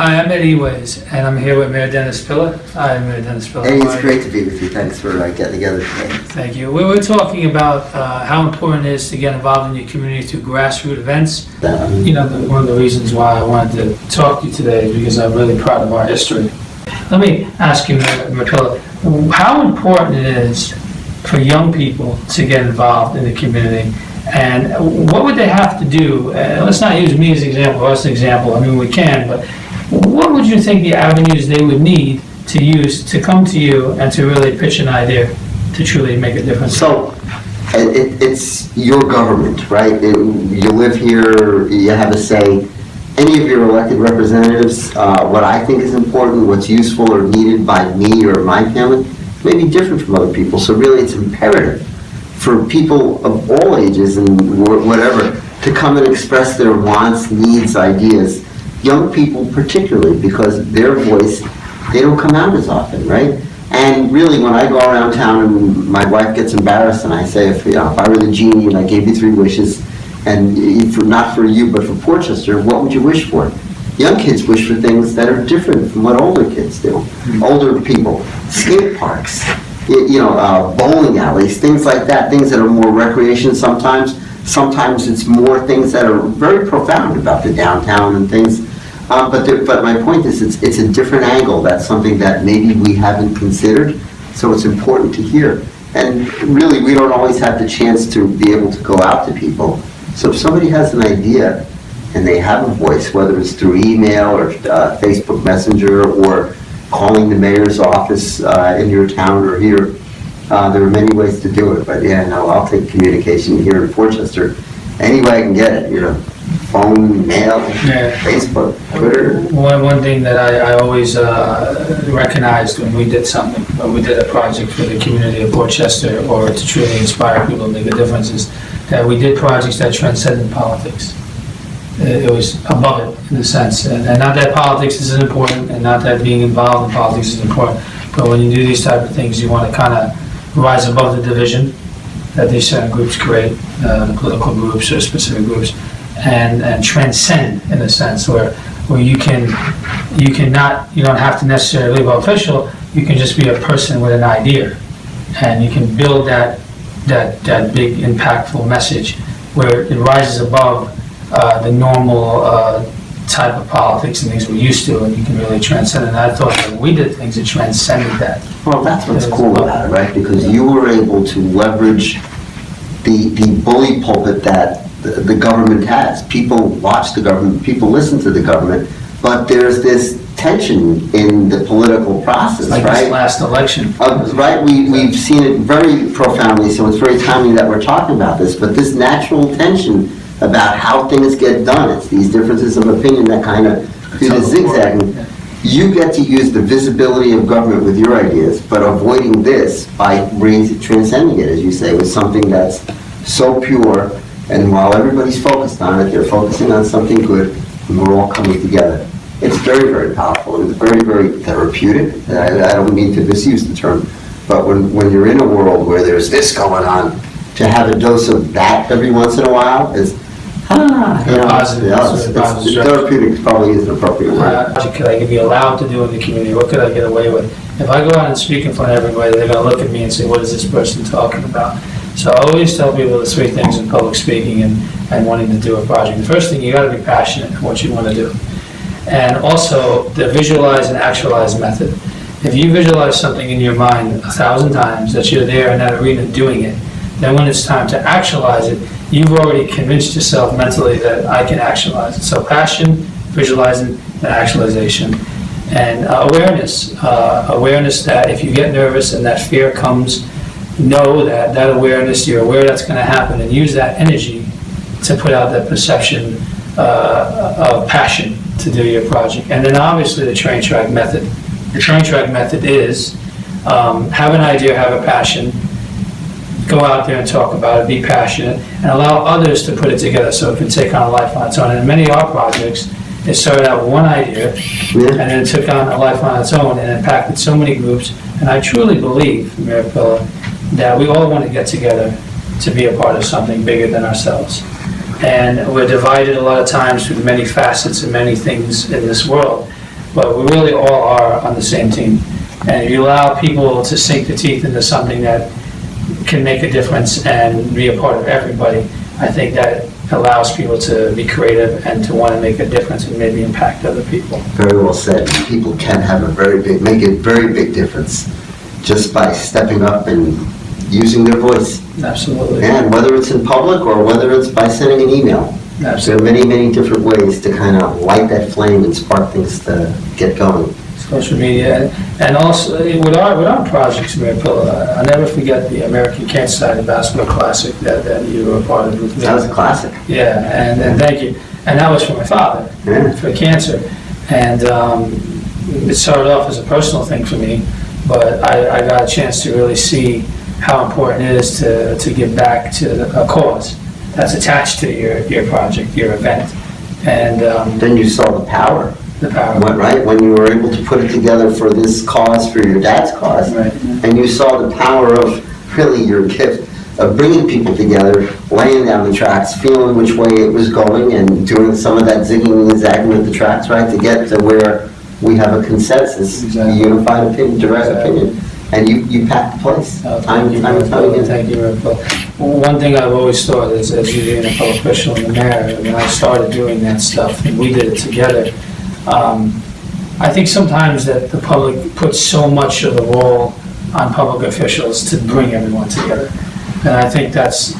Hi, I'm at Eways, and I'm here with Mayor Dennis Pilla. Hi, Mayor Dennis Pilla. Hey, it's great to be with you. Thanks for getting together today. Thank you. We were talking about how important it is to get involved in your community through grassroots events. You know, one of the reasons why I wanted to talk to you today is because I'm really proud of our history. Let me ask you, Mayor Pilla, how important it is for young people to get involved in the community, and what would they have to do? Let's not use me as an example, us as an example. I mean, we can, but what would you think the avenues they would need to use to come to you and to really pitch an idea to truly make a difference? So, it's your government, right? You live here, you have a say. Any of your elected representatives, what I think is important, what's useful or needed by me or my family, may be different from other people. So really it's imperative for people of all ages and whatever to come and express their wants, needs, ideas. Young people particularly, because their voice, they don't come out as often, right? And really, when I go around town and my wife gets embarrassed and I say, if I were the genie and I gave you 3 wishes, and not for you but for Portchester, what would you wish for? Young kids wish for things that are different from what older kids do. Older people, skate parks, bowling alleys, things like that, things that are more recreation sometimes. Sometimes it's more things that are very profound about the downtown and things. But my point is, it's a different angle. That's something that maybe we haven't considered, so it's important to hear. And really, we don't always have the chance to be able to go out to people. So if somebody has an idea and they have a voice, whether it's through email or Facebook Messenger or calling the mayor's office in your town or here, there are many ways to do it. But yeah, no, I'll take communication here in Portchester any way I can get it, phone, mail, Facebook, Twitter. One thing that I always recognized when we did something, when we did a project for the community of Portchester, or to truly inspire people to make a difference, is that we did projects that transcended politics. It was above it, in a sense. And not that politics isn't important, and not that being involved in politics is important, but when you do these type of things, you want to kind of rise above the division that these certain groups create, the political groups or specific groups, and transcend, in a sense, where you don't have to necessarily be official. You can just be a person with an idea, and you can build that big impactful message where it rises above the normal type of politics and things we're used to, and you can really transcend it. And I thought that we did things that transcended that. Well, that's what's cool about it, right? Because you were able to leverage the bully pulpit that the government has. People watch the government, people listen to the government, but there's this tension in the political process, like right? This last election. Right, we've seen it very profoundly, so it's very timely that we're talking about this, but this natural tension about how things get done, it's these differences of opinion that kind of do the zigzagging. You get to use the visibility of government with your ideas, but avoiding this by transcending it, as you say, with something that's so pure, and while everybody's focused on it, they're focusing on something good, and we're all coming together. It's very, very powerful, and it's very, very therapeutic. I don't mean to misuse the term, but when you're in a world where there's this going on, to have a dose of that every once in a while is, therapeutic probably isn't an appropriate word. What could I be allowed to do in the community? What could I get away with? If I go out and speak in front of everybody, they're going to look at me and say, what is this person talking about? So I always tell people the 3 things in public speaking and wanting to do a project. The first thing, you got to be passionate in what you want to do. And also, the visualize and actualize method. If you visualize something in your mind 1,000 times, that you're there in that arena doing it, then when it's time to actualize it, you've already convinced yourself mentally that I can actualize it. So passion, visualizing, and actualization. And awareness. Awareness that if you get nervous and that fear comes, know that awareness, you're aware that's going to happen, and use that energy to put out that perception of passion to do your project. And then obviously the train track method. The train track method is have an idea, have a passion, go out there and talk about it, be passionate, and allow others to put it together so it can take on a life on its own. And in many of our projects, it started out with one idea, and then it took on a life on its own and impacted so many groups. And I truly believe, Mayor Pilla, that we all want to get together to be a part of something bigger than ourselves. And we're divided a lot of times through many facets and many things in this world. but we really all are on the same team. And if you allow people to sink their teeth into something that can make a difference and be a part of everybody, I think that allows people to be creative and to want to make a difference and maybe impact other people. Very well said. People can have make a very big difference just by stepping up and using their voice. Absolutely. And whether it's in public or whether it's by sending an email. Absolutely. There are many, many different ways to kind of light that flame and spark things to get going. Social media, and also with our projects, Mayor Pilla, I'll never forget the American Cancer Society Basketball Classic that you were a part of with me. That was a classic. Yeah, and thank you. And that was for my father, for cancer. And it started off as a personal thing for me, but I got a chance to really see how important it is to give back to a cause that's attached to your project, your event. And Then you saw the power. Right, when you were able to put it together for this cause, for your dad's cause, right. And you saw the power of really your gift of bringing people together, laying down the tracks, feeling which way it was going, and doing some of that zigging and zagging with the tracks, right, to get to where we have a consensus, Exactly. Unified opinion, direct opinion, and you packed the place. Thank you, Mayor Pilla. One thing I've always thought is, as you being a public official and the mayor, when I started doing that stuff, and we did it together, I think sometimes that the public puts so much of the role on public officials to bring everyone together. And I think that's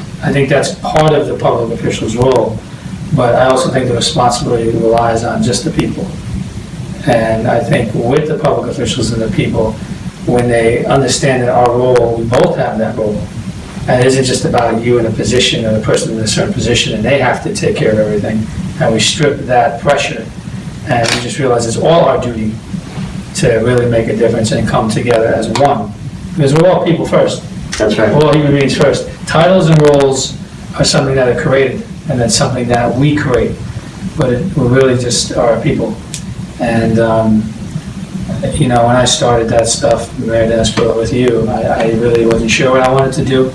part of the public official's role, but I also think the responsibility relies on just the people. And I think with the public officials and the people, when they understand that our role, we both have that role, and it isn't just about you in a position or the person in a certain position and they have to take care of everything, and we strip that pressure and we just realize it's all our duty to really make a difference and come together as one. Because we're all people first. That's right. We're all human beings first. Titles and roles are something that are created, and that's something that we create. But we really just are people. And, when I started that stuff, Mayor Dennis Pilla, with you, I really wasn't sure what I wanted to do.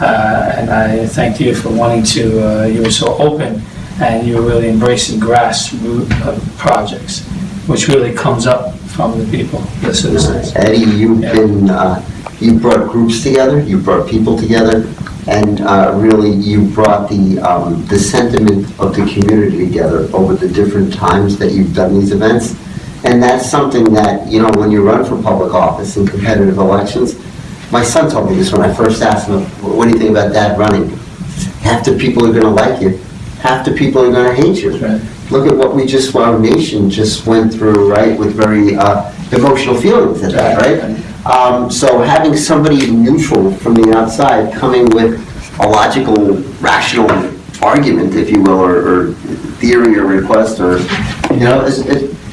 And I thanked you for wanting to, you were so open, and you were really embracing grassroots projects, which really comes up from the people, the citizens. Eddie, you brought groups together, you brought people together, and really you brought the sentiment of the community together over the different times that you've done these events. And that's something that, when you run for public office in competitive elections, my son told me this when I first asked him, what do you think about Dad running? Half the people are going to like you. Half the people are going to hate you. Right. Look at what our nation just went through, right, with very emotional feelings at that, right? So having somebody neutral from the outside coming with a logical, rational argument, if you will, or theory or request, or,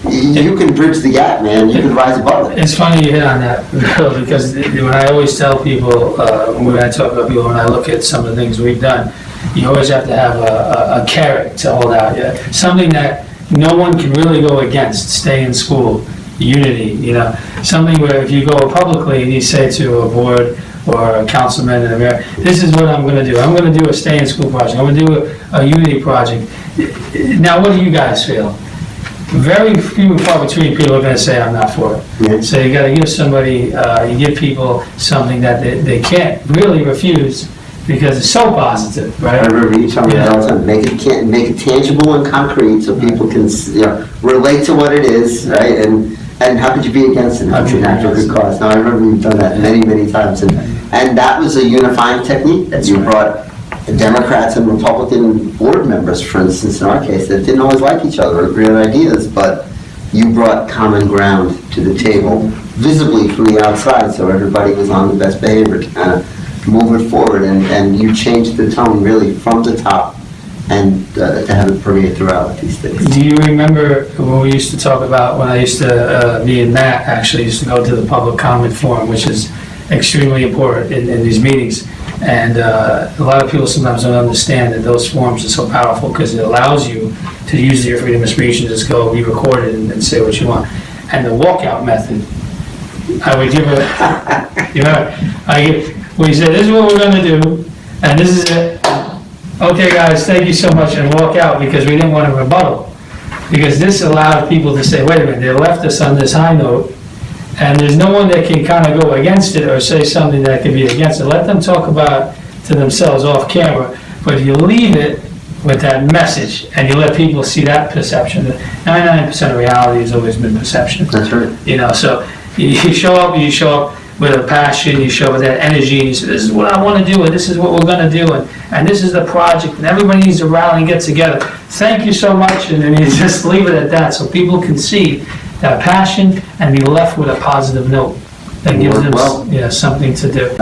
you can bridge the gap, man. You can rise above it. It's funny you hit on that, Bill, because when I always tell people, when I talk about people, when I look at some of the things we've done, you always have to have a carrot to hold out. Yeah? Something that no one can really go against. Stay in school, unity, something where if you go publicly and you say to a board or a councilman in the mayor, this is what I'm going to do. I'm going to do a stay in school project. I'm going to do a unity project. Now, what do you guys feel? Very few and far between people are going to say I'm not for it. Yeah. So you got to give somebody, you give people something that they can't really refuse because it's so positive, right? I remember you telling me that all the time. Make it tangible and concrete so people can relate to what it is, right? And how could you be against it if it's an actual good cause? Now I remember you've done that many, many times, and that was a unifying technique that you brought. Democrats and Republican board members, for instance, in our case, that didn't always like each other or agree on ideas, but you brought common ground to the table, visibly from the outside, so everybody was on the best behavior to kind of move it forward, and you changed the tone really from the top, and to have it permeate throughout these things. Do you remember when we used to talk about, when I used to, me and Matt actually used to go to the public comment forum, which is extremely important in these meetings. And a lot of people sometimes don't understand that those forums are so powerful because it allows you to use your freedom of speech and just go be recorded and say what you want. And the walkout method, I would give we say, this is what we're going to do, and this is it. Okay, guys, thank you so much, and walk out because we didn't want to rebuttal. Because this allowed people to say, wait a minute, they left us on this high note, and there's no one that can kind of go against it or say something that can be against it. Let them talk about it to themselves off camera, but you leave it with that message, and you let people see that perception. 99% of reality has always been perception. That's right. You know, so you show up with a passion, you show up with that energy, and you say, this is what I want to do, and this is what we're going to do, and this is the project, and everybody needs to rally and get together. Thank you so much, and then you just leave it at that, so people can see that passion and be left with a positive note that gives them something to do.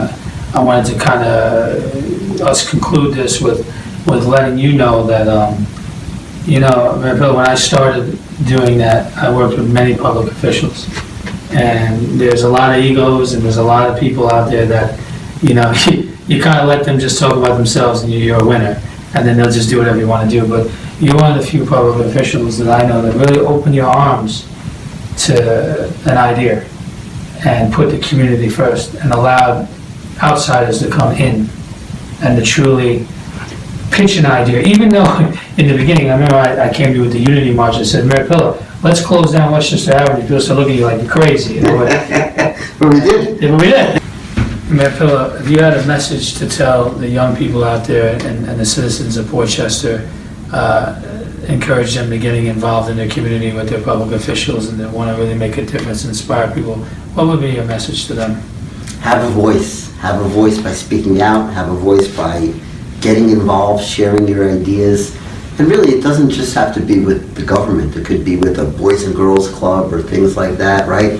I wanted to kind of, us conclude this with letting you know that, Mayor Pilla, when I started doing that, I worked with many public officials. And there's a lot of egos and there's a lot of people out there that, you kind of let them just talk about themselves and you're a winner. And then they'll just do whatever you want to do. But you're one of the few public officials that I know that really open your arms to an idea and put the community first and allowed outsiders to come in and to truly pitch an idea. Even though in the beginning, I remember I came to you with the Unity March and said, Mayor Pilla, let's close down Westchester Avenue. People start looking at you like you're crazy. But we did. Yeah, but we did. Mayor Pilla, if you had a message to tell the young people out there and the citizens of Portchester, encourage them to getting involved in their community with their public officials and that want to really make a difference, inspire people, what would be your message to them? Have a voice. Have a voice by speaking out. Have a voice by getting involved, sharing your ideas. And really, it doesn't just have to be with the government. It could be with a Boys and Girls Club or things like that, right?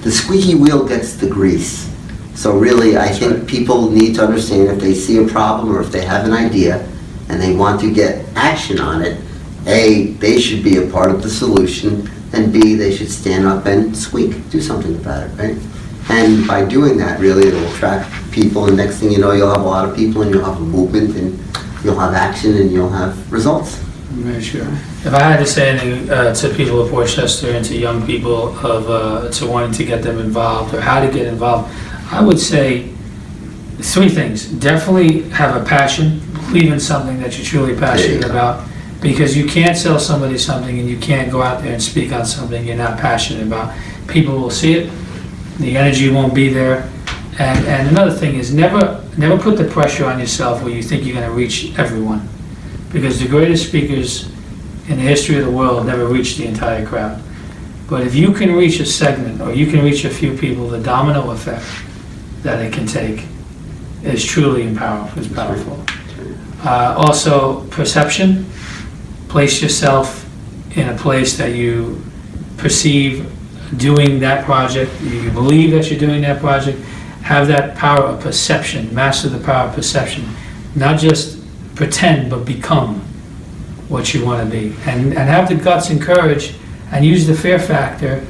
The squeaky wheel gets the grease. So really, I think people need to understand if they see a problem or if they have an idea and they want to get action on it, A, they should be a part of the solution, and B, they should stand up and squeak, do something about it, right? And by doing that, really, it'll attract people, and next thing you know, you'll have a lot of people, and you'll have a movement, and you'll have action, and you'll have results. Very sure. If I had to say anything to people of Portchester and to young people to wanting to get them involved or how to get involved, I would say three things. Definitely have a passion, believe in something that you're truly passionate about, because you can't sell somebody something and you can't go out there and speak on something you're not passionate about. People will see it, the energy won't be there, and another thing is never put the pressure on yourself where you think you're going to reach everyone, because the greatest speakers in the history of the world never reached the entire crowd. But if you can reach a segment or you can reach a few people, the domino effect that it can take is truly powerful. Also, perception. Place yourself in a place that you perceive doing that project, you believe that you're doing that project, have that power of perception, master the power of perception. Not just pretend, but become what you want to be. And have the guts and courage and use the fear factor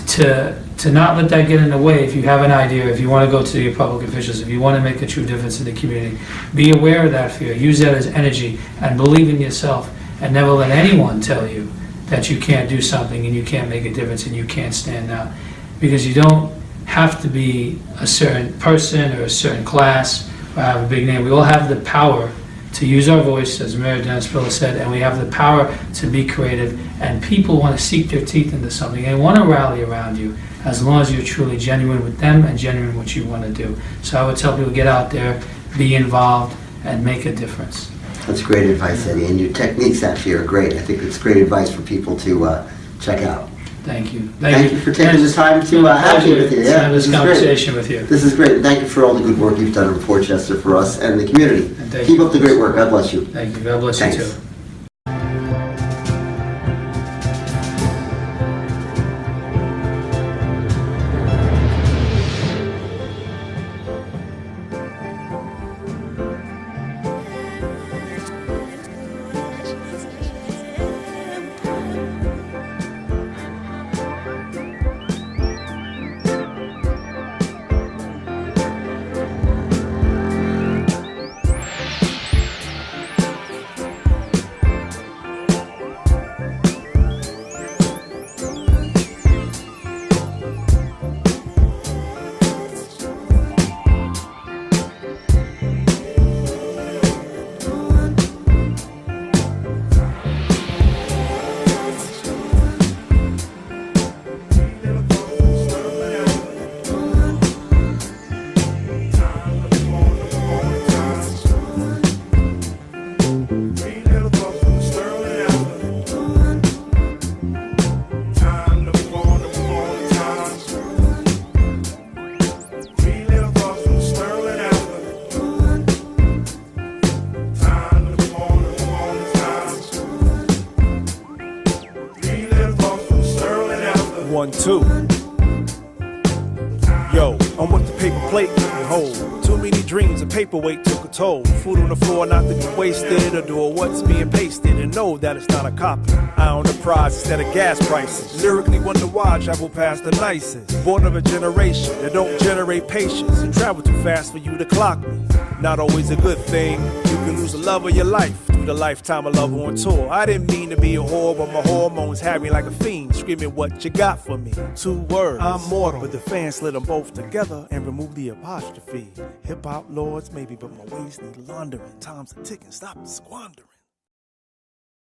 to not let that get in the way. If you have an idea, if you want to go to your public officials, if you want to make a true difference in the community, be aware of that fear, use that as energy, and believe in yourself, and never let anyone tell you that you can't do something and you can't make a difference and you can't stand out. Because you don't have to be a certain person or a certain class or have a big name. We all have the power to use our voice, as Mayor Dennis Pilla said, and we have the power to be creative, and people want to seek their teeth into something. They want to rally around you as long as you're truly genuine with them and genuine what you want to do. So I would tell people, get out there, be involved, and make a difference. That's great advice, Eddie, and your techniques actually are great. I think it's great advice for people to check out. Thank you. Thank you for taking the time to have me with you. Yeah, have this conversation with you. This is great. Thank you for all the good work you've done in Portchester for us and the community. Keep up the great work. God bless you. Thank you. God bless you too. too. Yo, I'm what the paper plate couldn't hold. Too many dreams, a paperweight took a toll. Food on the floor, not to be wasted, or do what's being pasted, and know that it's not a copy. I own the prize instead of gas prices. Lyrically wonder why I travel past the nicest. Born of a generation that don't generate patience, and travel too fast for you to clock me. Not always a good thing. You can lose the love of your life through the lifetime of love on tour. I didn't mean to be a whore, but my hormones had me like a fiend, screaming what you got for me. 2 words, I'm mortal, but the fans slid them both together and removed the apostrophe. Hip hop lords maybe, but my ways need laundering. Time's a ticking, stop the squandering.